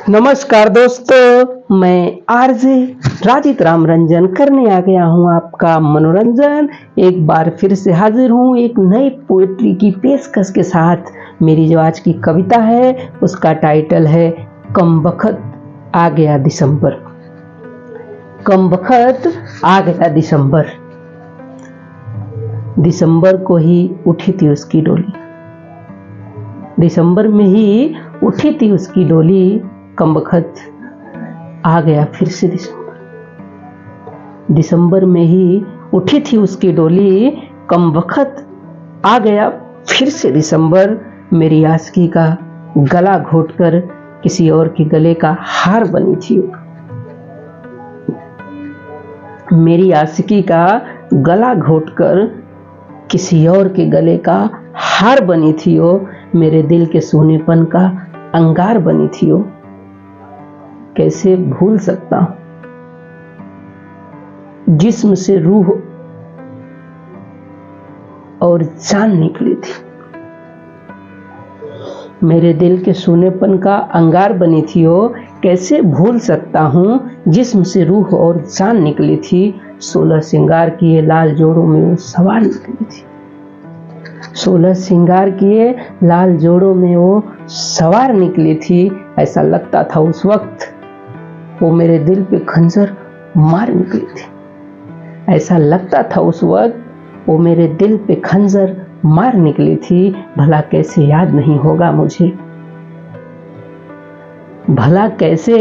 नमस्कार दोस्तों, मैं आरजे राजित राम रंजन करने आ गया हूँ आपका मनोरंजन। एक बार फिर से हाजिर हूँ एक नई पोएट्री की पेशकश के साथ। मेरी जो आज की कविता है उसका टाइटल है कमबख्त आ गया दिसंबर। कमबख्त आ गया दिसंबर, दिसंबर को ही उठी थी उसकी डोली, दिसंबर में ही उठी थी उसकी डोली। कमबख्त आ गया फिर से दिसंबर, दिसंबर में ही उठी थी उसकी डोली। कमबख्त आ गया फिर से दिसंबर। मेरी आशिकी का गला घोटकर किसी और के गले का हार बनी थी। मेरी आशिकी का गला घोटकर किसी और के गले का हार बनी थी वो। मेरे दिल के सोनेपन का अंगार बनी थी वो। कैसे भूल सकता हूं, जिस्म से रूह और जान निकली थी। मेरे दिल के सोनेपन का अंगार बनी थी वो। कैसे भूल सकता हूं, जिस्म से रूह और जान निकली थी। 16 श्रृंगार किए लाल जोड़ों में वो सवार निकली थी। 16 श्रृंगार किए लाल जोड़ों में वो सवार निकली थी। ऐसा लगता था उस वक्त वो मेरे दिल पे खंजर मार निकली थी। ऐसा लगता था उस वक्त वो मेरे दिल पे खंजर मार निकली थी। भला कैसे याद नहीं होगा मुझे, भला कैसे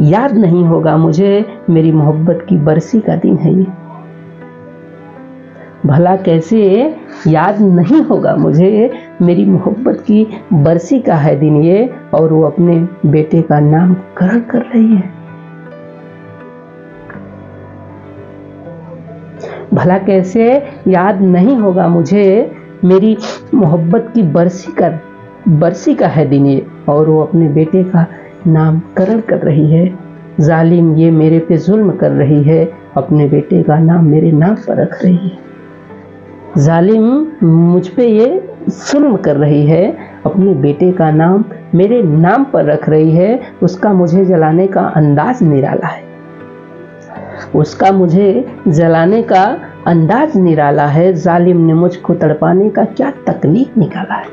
याद नहीं होगा मुझे। मेरी मोहब्बत की बरसी का दिन है ये। भला कैसे याद नहीं होगा मुझे, मेरी मोहब्बत की बरसी का है दिन ये। और वो अपने बेटे का नामकरण कर रही है। भला कैसे याद नहीं होगा मुझे, मेरी मोहब्बत की बरसी का है दिन ये। और वो अपने बेटे का नामकरण कर रही है। जालिम ये मेरे पे जुल्म कर रही है, अपने बेटे का नाम मेरे नाम पर रख रही है। जालिम मुझ पे ये जुल्म कर रही है, अपने बेटे का नाम मेरे नाम पर रख रही है। उसका मुझे जलाने का अंदाज निराला है, उसका मुझे जलाने का अंदाज निराला है। जालिम ने मुझको तड़पाने का क्या तकनीक निकाला है,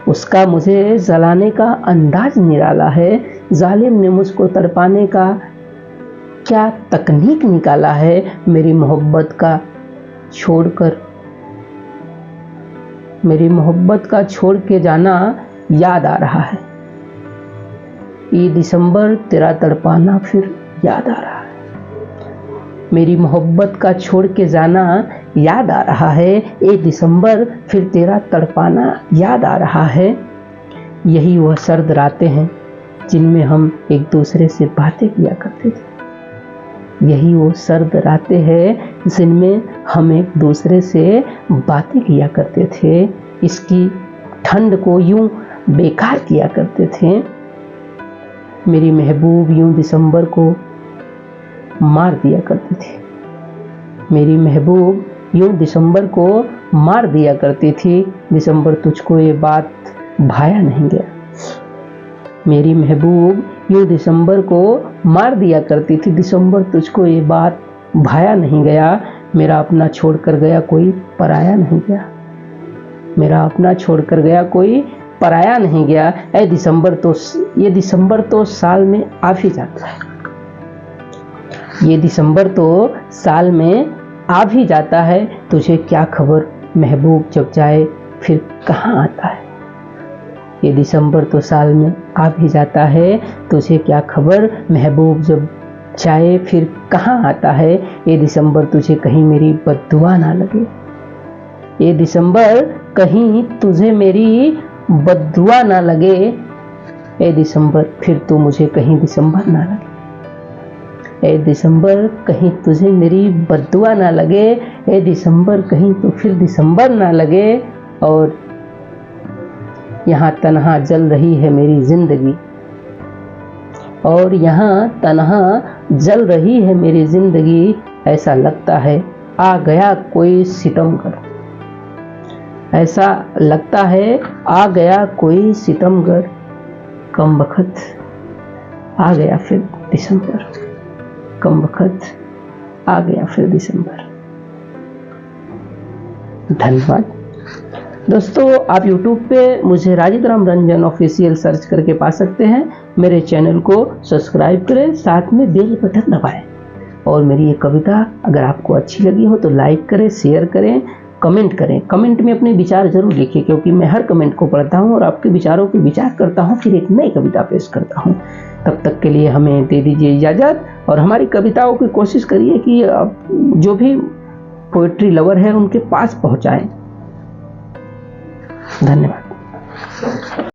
उसका मुझे जलाने का अंदाज निराला है। जालिम ने मुझको तड़पाने का क्या तकनीक निकाला है। मेरी मोहब्बत का छोड़कर, मेरी मोहब्बत का छोड़ के जाना याद आ रहा है। ये दिसंबर तेरा तड़पाना फिर याद आ रहा है। मेरी मोहब्बत का छोड़ के जाना याद आ रहा है। ये दिसंबर फिर तेरा तड़पाना याद आ रहा है। यही वह सर्द रातें हैं जिनमें हम एक दूसरे से बातें किया करते थे। यही वो सर्द रातें हैं जिनमें हम एक दूसरे से बातें किया करते थे। इसकी ठंड को यूं बेकार किया करते थे। मेरी महबूब यूं दिसंबर को मार दिया करती थी। मेरी महबूब यूं दिसंबर को मार दिया करती थी। दिसंबर तुझको ये बात भाया नहीं गया। मेरी महबूब यूं दिसंबर को मार दिया करती थी। दिसंबर तुझको ये बात भाया नहीं गया। मेरा अपना छोड़कर गया कोई पराया नहीं गया। मेरा अपना छोड़कर गया कोई पराया नहीं गया। ये दिसंबर तो साल में आ ही जाता है। ये दिसंबर तो साल में आ भी जाता है। तुझे क्या खबर महबूब जब जाए फिर कहाँ आता है। ये दिसंबर तो साल में आ भी जाता है। तुझे क्या खबर महबूब जब जाए फिर कहाँ आता है। ये दिसंबर तुझे कहीं मेरी बद्दुआ ना लगे। ये दिसंबर कहीं तुझे मेरी बद्दुआ ना लगे। ये दिसंबर फिर तू मुझे कहीं दिसंबर ना लगे। ए दिसंबर कहीं तुझे मेरी बद्दुआ ना लगे। ए दिसंबर कहीं तो फिर दिसंबर ना लगे। और यहाँ तन्हा जल रही है मेरी जिंदगी, और यहाँ तन्हा जल रही है मेरी जिंदगी। ऐसा लगता है आ गया कोई सितमगर, ऐसा लगता है आ गया कोई सितमगर। कमबख्त आ गया फिर दिसंबर, कम वक्त आ गया फिर दिसंबर। धन्यवाद दोस्तों। आप YouTube पे मुझे राजित राम रंजन ऑफिशियल सर्च करके पा सकते हैं। मेरे चैनल को सब्सक्राइब करें, साथ में बेल बटन दबाएं। और मेरी ये कविता अगर आपको अच्छी लगी हो तो लाइक करें, शेयर करें, कमेंट करें। कमेंट में अपने विचार जरूर लिखिए, क्योंकि मैं हर कमेंट को पढ़ता हूँ और आपके विचारों पर विचार करता हूँ, फिर एक नई कविता पेश करता हूँ। तब तक के लिए हमें दे दीजिए इजाज़त, और हमारी कविताओं की कोशिश करिए कि जो भी पोएट्री लवर है उनके पास पहुँचाएं। धन्यवाद।